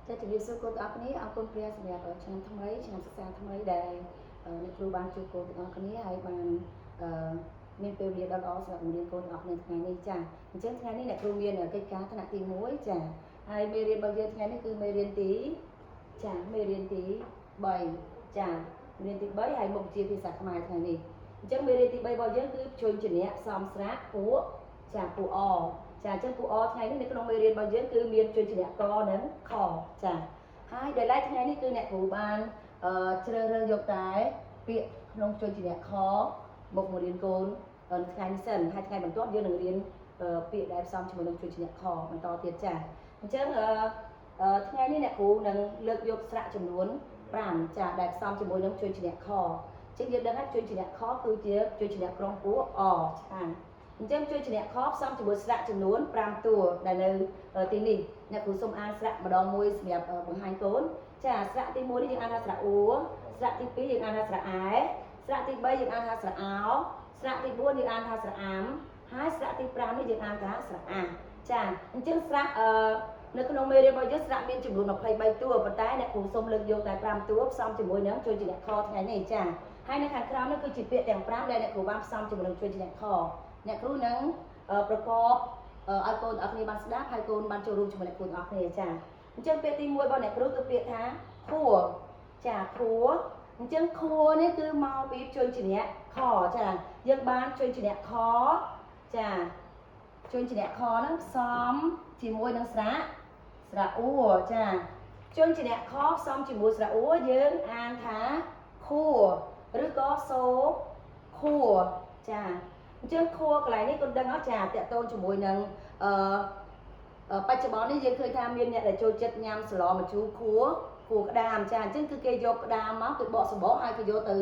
จะជំរាបសួរកូនទាំងអស់គ្នាអរគុណព្រះសម្រាប់ឆ្នាំថ្មីឆ្នាំសិក្សាថ្មីដែលអ្នកគ្រូបានជួបកូនទាំងអស់គ្នាហើយបានមានពេលវេលាដ៏ល្អសម្រាប់បង្រៀនកូនទាំងអស់គ្នាថ្ងៃនេះចាអញ្ចឹងថ្ងៃនេះអ្នកគ្រូមានកិច្ចការថ្នាក់ទី1ចាហើយមេរៀនរបស់យើងថ្ងៃនេះគឺមេរៀនទីមេរៀនទី3ចាមេរៀនទី3ហើយមុខវិជ្ជាភាសាខ្មែរថ្ងៃនេះអញ្ចឹងមេរៀនទី3របស់យើងគឺភ្ជួញជំនះសំស្រាក់ពួកពួកអចាអញ្ចឹងពួកអថ្ងៃនេះនៅក្នុងមេរៀនរបស់យើងគឺមានជួយជំនះកនិងខចាហើយដែលឡែកថ្ងៃនេះគឺអ្នកគ្រូបានជ្រើសរើសយកតែពាក្យក្នុងជួយជំនះខមករៀនកូនថ្ងៃនេះសិនហើយថ្ងៃបន្ទាប់យើងនឹងរៀនពាក្យដែលផ្សំជាមួយនឹងជួយជំនះខបន្តទៀតចាអញ្ចឹងថ្ងៃនេះអ្នកគ្រូនឹងលើកយកស្រៈចំនួន5ចាដែលផ្សំជាមួយនឹងជួយជំនះខជាងយើងដឹងថាជួយជំនះខគឺជាជួយជំនះក្រុមពួកអចាអញ្ចឹងជួយជំនះខផ្សំជាមួយស្រៈចំនួន5តួដែលនៅទីនេះអ្នកគ្រូសូមអានស្រៈម្ដងមួយសម្រាប់បង្ហាញកូនចាស្រៈទី1នេះយើងអានថាស្រៈអ៊ូស្រៈទី2យើងអានថាស្រៈអែស្រៈទី3យើងអានថាស្រៈអោស្រៈទី4យើងអានថាស្រៈអាំហើយស្រៈទី5នេះយើងអានថាស្រៈអាចាអញ្ចឹងស្រៈនៅក្នុងមេរៀនរបស់យើងស្រៈមានចំនួន23តួប៉ុន្តែអ្នកគ្រូសូមលើកយកតែ5តួផ្សំជាមួយនឹងជួយជំនះខថ្ងៃនេះចាហើយនៅខាងក្រោមនេះគឺជាពាក្យទាំង5ដែលអ្នកគ្រូបានផ្សំជាមួយនឹងជួយជំនះខអ្នកគ្រូនឹងប្រកបឲ្យកូនទាំងអស់គ្នាបានស្ដាប់ហើយកូនបានចូលរួមជាមួយអ្នកគ្រូទាំងអស់គ្នាចាអញ្ចឹងពាក្យទី1របស់អ្នកគ្រូគឺពាក្យថាខួរចាខួរអញ្ចឹងខួរនេះគឺមកពីជួយជំនះខចាយើងបានជួយជំនះខចាជួយជំនះខហ្នឹងផ្សំជាមួយនឹងស្រៈអ៊ូចាជួយជំនះខផ្សំជាមួយស្រៈអ៊ូយើងអានថាខួរឬក៏សូខួរចាអញ្ចឹងខួរកន្លែងនេះគាត់ដឹងអត់ចាតកតូនជាមួយនឹងបច្ចុប្បន្ននេះយើងឃើញថាមានអ្នកដែលចូលចិត្តញ៉ាំសឡម្ជូរខួរក្តាមចាអញ្ចឹងគឺគេយកក្តាមមកគេបកសម្បកហើយគេយកទៅ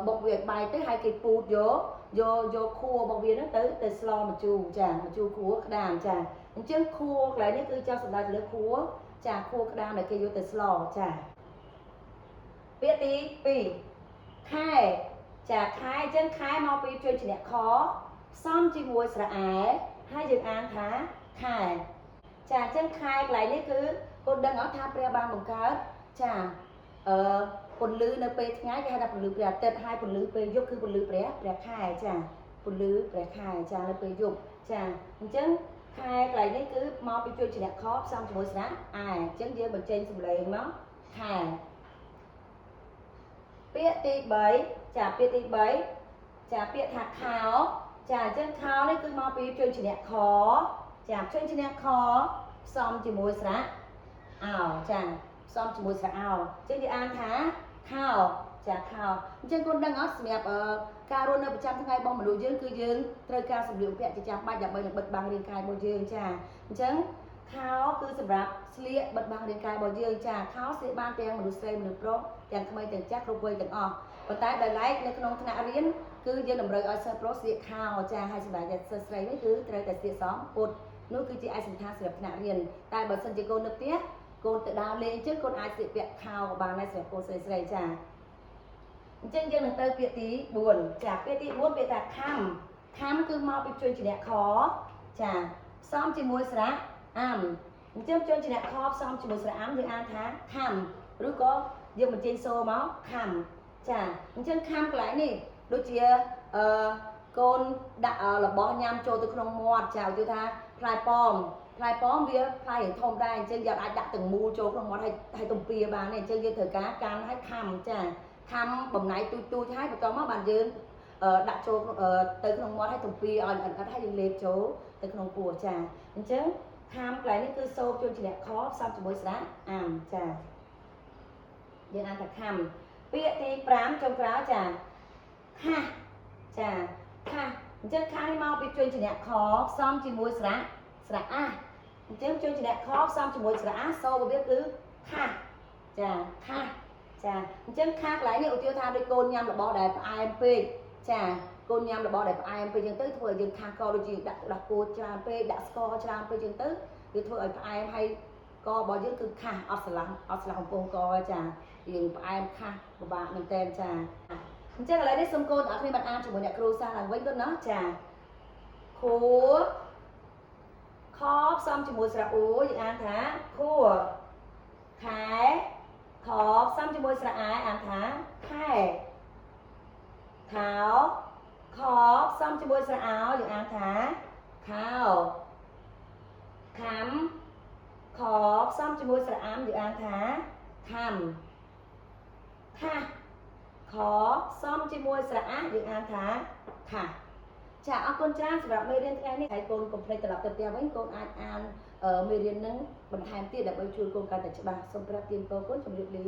បុកវាឲ្យបែកទៅហើយគេពូតយកខួររបស់វាហ្នឹងទៅស្លម្ជូរចាម្ជូរខួរក្តាមចាអញ្ចឹងខួរកន្លែងនេះគឺចង់សម្ដៅទៅលើខួរចាខួរក្តាមដែលគេយកទៅស្លចាពាក្យទី2ខែចាខែអញ្ចឹងខែមកពីជួយជំនះខផ្សំជាមួយស្រៈអែហើយយើងអានថាខែចាអញ្ចឹងខែកន្លែងនេះគឺកូនដឹងអត់ថាព្រះបានបង្កើតចាពន្លឺនៅពេលថ្ងៃគេហៅថាពន្លឺព្រះអាទិត្យហើយពន្លឺពេលយប់គឺពន្លឺព្រះខែចាពន្លឺព្រះខែចានៅពេលយប់ចាអញ្ចឹងខែកន្លែងនេះគឺមកពីជួយជំនះខផ្សំជាមួយស្រៈអែអញ្ចឹងយើងបញ្ចេញសម្លេងមកខែពាក្យទី3ចាពាក្យទី3ចាពាក្យថាខោចាអញ្ចឹងខោនេះគឺមកពីជួយជំនះខចាជួយជំនះខផ្សំជាមួយស្រៈអោចាផ្សំជាមួយស្រៈអោអញ្ចឹងយើងអានថាខោចាខោអញ្ចឹងកូនដឹងអត់សម្រាប់ការរស់នៅប្រចាំថ្ងៃរបស់មនុស្សយើងគឺយើងត្រូវការសម្លៀកបំពាក់ជាចាំបាច់ដើម្បីនឹងបិទបាំងរាងកាយរបស់យើងចាអញ្ចឹងខោគឺសម្រាប់ស្លៀកបិទបាំងរាងកាយរបស់យើងចាខោស្លៀកបានទាំងមនុស្សស្រីមនុស្សប្រុសទាំងក្មេងទាំងចាស់គ្រប់វ័យទាំងអស់ប៉ុន្តែដោយឡែកនៅក្នុងថ្នាក់រៀនគឺយើងតម្រូវឲ្យសិស្សប្រុសស្លៀកខោចាហើយសម្រាប់សិស្សស្រីនេះគឺត្រូវតែស្លៀកសមពុតនោះគឺជាឯកសណ្ឋានសម្រាប់ថ្នាក់រៀនតែបើសិនជាកូននៅផ្ទះកូនទៅដើរលេងអញ្ចឹងកូនអាចស្លៀកពាក់ខោក៏បានដែរសម្រាប់កូនស្រីចាអញ្ចឹងយើងនឹងទៅពាក្យទី4ចាពាក្យទី4ពាក្យថាខំគឺមកពីជួយជំនះខចាផ្សំជាមួយស្រៈអាំអញ្ចឹងជួយជំនះខផ្សំជាមួយស្រៈអាំយើងអានថាខំឬក៏យើងបញ្ចេញសូរមកខំចាអញ្ចឹងខំកន្លែងនេះដូចជាកូនដាក់របស់ញ៉ាំចូលទៅក្នុងមាត់ចាយល់ថាផ្លែប៉ោមវាផ្លែធំដែរអញ្ចឹងយើងអាចដាក់ទាំងមូលចូលក្នុងមាត់ហើយទំពាបានទេអញ្ចឹងយើងត្រូវការកាន់ឲ្យខំចាខំបំណៃទូចហើយបន្តមកបានយើងដាក់ចូលទៅក្នុងមាត់ឲ្យទំពាឲ្យអត់ឲ្យយើងលេបចូលទៅក្នុងពោះចាអញ្ចឹងខំកន្លែងនេះគឺសូមជួយជំនះខផ្សំជាមួយស្រៈអាំចាយើងអានថាខំពាក្យទី5ចុងក្រោយចាខាចាខាអញ្ចឹងខានេះមកពីជួយជំនះខផ្សំជាមួយស្រៈអាអញ្ចឹងជួយជំនះខផ្សំជាមួយស្រៈអាសូររបស់វាគឺខាចាខាចាអញ្ចឹងខាកន្លែងនេះឧទាហរណ៍ថាដូចកូនញ៉ាំរបស់ដែលផ្អែមពេកចាកូនញ៉ាំរបស់ដែលផ្អែមពេកអញ្ចឹងទៅធ្វើឲ្យយើងខាកដូចជាដាក់ពោតច្រើនពេកដាក់ស្ករច្រើនពេកអញ្ចឹងទៅវាធ្វើឲ្យផ្អែមហើយករបស់យើងគឺខាអត់ឆ្លាស់កំពង់កចាយើងផ្អែមខាពិបាកមែនតើចាអញ្ចឹងឥឡូវនេះសូមកូនទាំងអស់គ្នាបានអានជាមួយអ្នកគ្រូសាឡើងវិញគាត់ណាចាខួរខផ្សំជាមួយស្រៈអ៊ូយើងអានថាខួរខ ซ่อมជាមួយស្រៈអោយើងអានថាខោខំខซ่อมជាមួយស្រៈអាំយើងអានថាខំថាខซ่อมជាមួយស្រៈអាយើងអានថាថាចាអរគុណច្រើនសម្រាប់មេរៀនថ្ងៃនេះហើយកូនកុំភ្លេចត្រឡប់ទៅផ្ទះវិញកូនអាចអានមេរៀននឹងបន្ថែមទៀតដើម្បីជួយកូនកាន់តែច្បាស់សូមប្រាប់ទានកូនជម្រាបលា